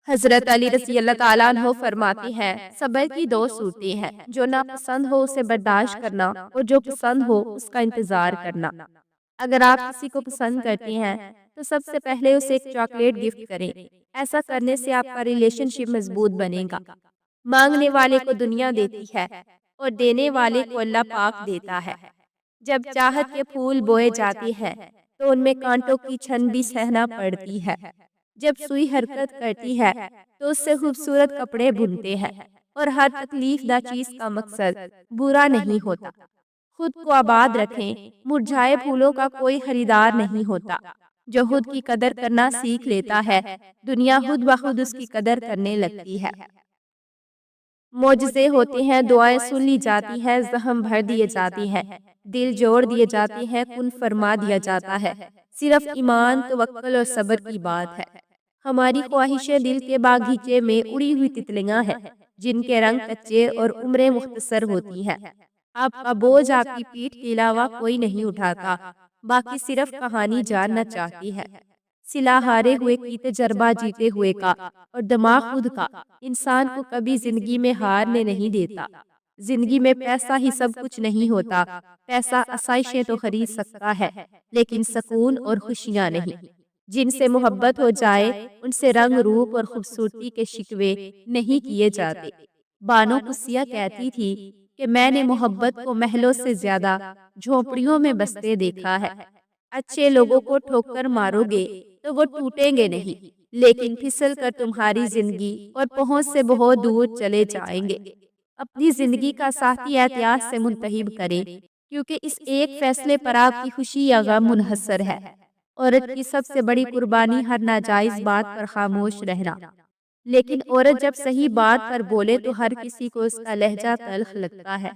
حضرت علی رضی اللہ تعالیٰ عنہ فرماتے ہیں، صبر کی دو صورتیں ہیں، جو ناپسند ہو اسے برداشت کرنا اور جو پسند ہو اس کا انتظار کرنا۔ اگر آپ کسی کو پسند کرتے ہیں تو سب سے پہلے اسے ایک چاکلیٹ گفٹ کریں۔ ایسا کرنے سے آپ کا ریلیشن شپ مضبوط بنے گا۔ مانگنے والے کو دنیا دیتی ہے اور دینے والے کو اللہ پاک دیتا ہے۔ جب چاہت کے پھول بوئے جاتے ہیں تو ان میں کانٹوں کی چھن بھی سہنا پڑتی ہے۔ جب سوئی حرکت کرتی ہے تو اس سے خوبصورت کپڑے بنتے ہیں، اور ہر تکلیف دہ چیز کا مقصد برا نہیں ہوتا۔ خود کو آباد رکھیں، مرجھائے پھولوں کا کوئی خریدار نہیں ہوتا۔ جو خود کی قدر کرنا سیکھ لیتا ہے، دنیا خود بخود اس کی قدر کرنے لگتی ہے۔ معجزے ہوتے ہیں، دعائیں سن لی جاتی ہیں، زخم بھر دیے جاتے ہیں، دل جوڑ دیے جاتے ہیں، کن فرما دیا جاتا ہے۔ صرف ایمان، توکل اور صبر کی بات ہے۔ ہماری خواہشیں دل کے باغیچے میں اڑی ہوئی تتلیاں ہیں، جن کے رنگ کچے اور عمریں مختصر ہوتی ہیں۔ آپ کا بوجھ آپ کی پیٹھ کے علاوہ کوئی نہیں اٹھاتا، باقی صرف کہانی جاننا چاہتی ہے۔ صلہ ہارے ہوئے کی، تجربہ جیتے ہوئے کا، اور دماغ خود کا انسان کو کبھی زندگی میں ہارنے نہیں دیتا۔ زندگی میں پیسہ ہی سب کچھ نہیں ہوتا۔ پیسہ آسائشیں تو خرید سکتا ہے، لیکن سکون اور خوشیاں نہیں۔ جن سے محبت ہو جائے ان سے رنگ روپ اور خوبصورتی کے شکوے نہیں کیے جاتے۔ بانو قدسیہ کہتی تھی کہ میں نے محبت کو محلوں سے زیادہ جھونپڑیوں میں بستے دیکھا ہے۔ اچھے لوگوں کو ٹھوکر مارو گے تو وہ ٹوٹیں گے نہیں، لیکن پھسل کر تمہاری زندگی اور پہنچ سے بہت دور چلے جائیں گے۔ اپنی زندگی کا ساتھی احتیاط سے منتخب کریں، کیونکہ اس ایک فیصلے پر آپ کی خوشی یا غم منحصر ہے۔ عورت کی سب سے بڑی قربانی ہر ناجائز بات پر خاموش رہنا۔ لیکن عورت جب صحیح بات پر بولے تو ہر کسی کو اس کا لہجہ تلخ لگتا ہے۔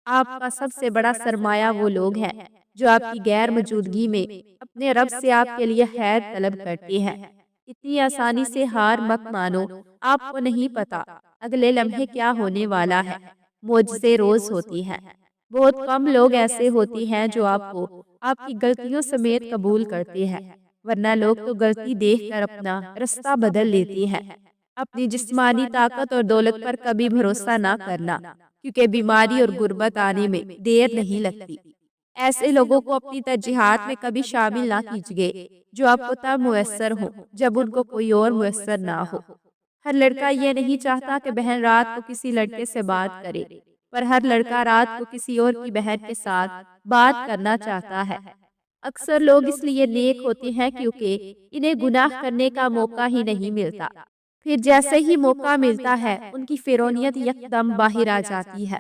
آپ کا سب سے بڑا سرمایہ وہ لوگ ہیں جو آپ کی غیر موجودگی میں اپنے رب سے آپ کے لیے خیر طلب کرتے ہیں۔ اتنی آسانی سے ہار مت مانو، آپ کو نہیں پتا اگلے لمحے کیا ہونے والا ہے۔ معجزے روز ہوتی ہیں، بہت کم لوگ ایسے ہوتے ہیں جو آپ کو آپ کی غلطیوں سمیت قبول کرتے ہیں، ورنہ لوگ تو غلطی دیکھ کر اپنا رستہ بدل لیتے ہیں۔ اپنی جسمانی طاقت اور دولت پر کبھی بھروسہ نہ کرنا، کیونکہ بیماری اور غربت آنے میں دیر نہیں لگتی۔ ایسے لوگوں کو اپنی ترجیحات میں کبھی شامل نہ کیجیے جو آپ کو تب میسر ہوں جب ان کو کوئی اور میسر نہ ہو۔ ہر لڑکا یہ نہیں چاہتا کہ بہن رات کو کسی لڑکے سے بات کرے، پر ہر لڑکا رات کو کسی اور کی بہن کے ساتھ بات کرنا چاہتا ہے۔ اکثر لوگ اس لیے نیک ہوتے ہیں کیونکہ انہیں گناہ کرنے کا موقع ہی نہیں ملتا، پھر جیسے ہی موقع ملتا ہے ان کی فرعونیت یکدم باہر آ جاتی ہے۔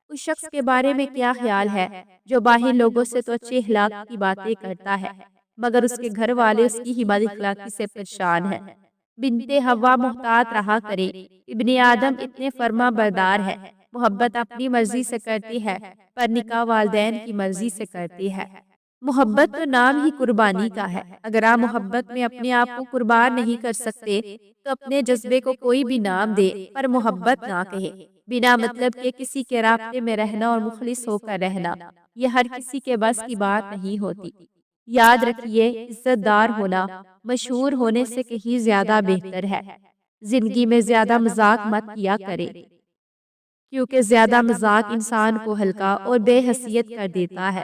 اس شخص کے بارے میں کیا خیال ہے جو باہر لوگوں سے تو اچھے اخلاق کی باتیں کرتا ہے، مگر اس کے گھر والے اس کی ہی بد اخلاقی سے پریشان ہیں۔ بنت حوا محتاط رہا کرے، ابن آدم اتنے فرما بردار ہے۔ محبت اپنی مرضی سے کرتی ہے، پر نکاح والدین کی مرضی سے کرتی ہے۔ محبت تو نام ہی قربانی کا ہے۔ اگر آپ محبت میں اپنے آپ کو قربان نہیں کر سکتے تو اپنے جذبے کو کوئی بھی نام دے، پر محبت نہ کہے۔ بنا مطلب کے کسی کے رابطے میں رہنا اور مخلص ہو کر رہنا، یہ ہر کسی کے بس کی بات نہیں ہوتی۔ یاد رکھیے، عزت دار ہونا مشہور ہونے سے کہیں زیادہ بہتر ہے۔ زندگی میں زیادہ مذاق مت کیا کرے، کیونکہ زیادہ مذاق انسان کو ہلکا اور بے حیثیت کر دیتا ہے۔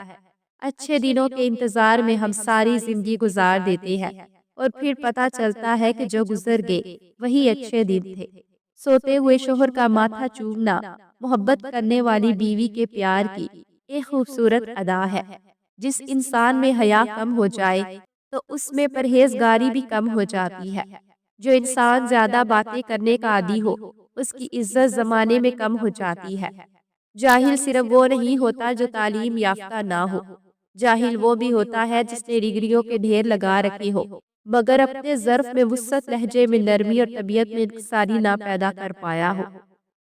اچھے دنوں کے انتظار میں ہم ساری زندگی گزار دیتے ہیں، اور پھر پتہ چلتا ہے کہ جو گزر گئے وہی اچھے دن تھے۔ سوتے ہوئے شوہر کا ماتھا چومنا محبت کرنے والی بیوی کے پیار کی ایک خوبصورت ادا ہے۔ جس انسان میں حیا کم ہو جائے تو اس میں پرہیزگاری بھی کم ہو جاتی ہے۔ جو انسان زیادہ باتیں کرنے کا عادی ہو، اس کی عزت زمانے میں کم ہو جاتی ہے۔ جاہل صرف وہ نہیں ہوتا جو تعلیم یافتہ نہ ہو، جاہل وہ بھی ہوتا ہے جس نے ڈگریوں کے ڈھیر لگا رکھے ہو، مگر اپنے ظرف میں وسعت، لہجے میں نرمی اور طبیعت میں انکساری نہ پیدا کر پایا ہو۔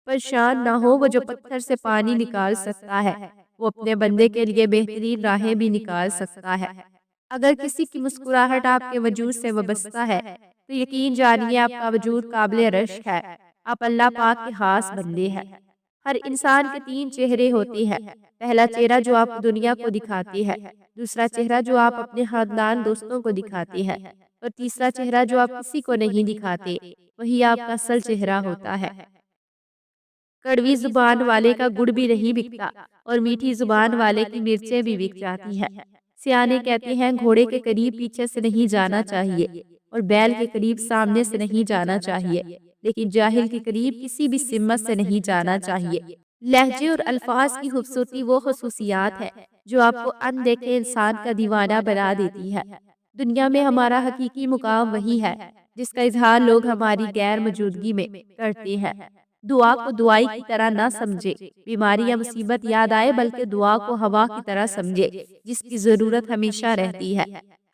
پریشان نہ ہو، وہ جو پتھر سے پانی نکال سکتا ہے وہ اپنے بندے کے لیے بہترین راہیں بھی نکال سکتا ہے۔ اگر کسی کی مسکراہٹ آپ کے وجود سے وابستہ ہے تو یقین جانیے آپ کا وجود قابل رشک ہے۔ آپ اللہ پاک کے خاص بندے ہیں۔ ہر انسان کے تین چہرے ہوتے ہیں۔ پہلا چہرہ جو آپ دنیا کو دکھاتے ہیں، دوسرا چہرہ جو آپ اپنے خاندان دوستوں کو دکھاتے ہیں، اور تیسرا چہرہ جو آپ کسی کو نہیں دکھاتے وہی آپ کا اصل چہرہ ہوتا ہے۔ کڑوی زبان والے کا گڑ بھی نہیں بکتا اور میٹھی زبان والے کی مرچیں بھی بک جاتی ہیں۔ سیانے کہتے ہیں گھوڑے کے قریب پیچھے سے نہیں جانا چاہیے اور بیل کے قریب سامنے سے نہیں جانا چاہیے، لیکن جاہل کے قریب کسی بھی سمت سے نہیں جانا چاہیے۔ لہجے اور الفاظ کی خوبصورتی وہ خصوصیات ہے جو آپ کو اندیکھے انسان کا دیوانہ بنا دیتی ہے۔ دنیا میں ہمارا حقیقی مقام وہی ہے جس کا اظہار لوگ ہماری غیر موجودگی میں کرتے ہیں۔ دعا کو دعائی کی طرح نہ سمجھے، بیماری یا مصیبت یاد آئے بلکہ دعا کو ہوا کی طرح سمجھے جس کی ضرورت ہمیشہ رہتی ہے۔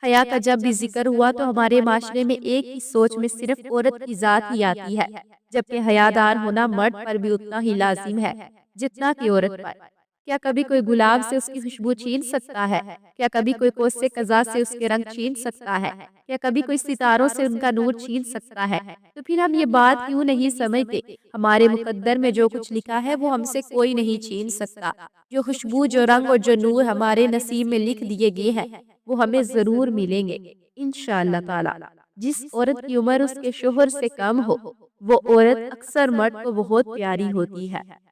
حیا کا جب بھی ذکر ہوا تو ہمارے معاشرے میں ایک ہی سوچ میں صرف عورت کی ذات ہی آتی ہے، جبکہ حیادار ہونا مرد پر بھی اتنا ہی لازم ہے جتنا کہ عورت پر۔ کیا کبھی کوئی گلاب سے اس کی خوشبو چھین سکتا ہے؟ کیا کبھی کوئی کوسے قضا سے اس کے رنگ چھین سکتا ہے؟ کیا کبھی کوئی ستاروں سے ان کا نور چھین سکتا ہے؟ تو پھر ہم یہ بات کیوں نہیں سمجھتے؟ ہمارے مقدر میں جو کچھ لکھا ہے وہ ہم سے کوئی نہیں چھین سکتا۔ جو خوشبو، جو رنگ اور جو نور ہمارے نصیب میں لکھ دیے گئے ہیں وہ ہمیں ضرور ملیں گے انشاءاللہ تعالی۔ جس عورت کی عمر اس کے شوہر سے کم ہو وہ عورت اکثر مرد کو بہت پیاری ہوتی ہے۔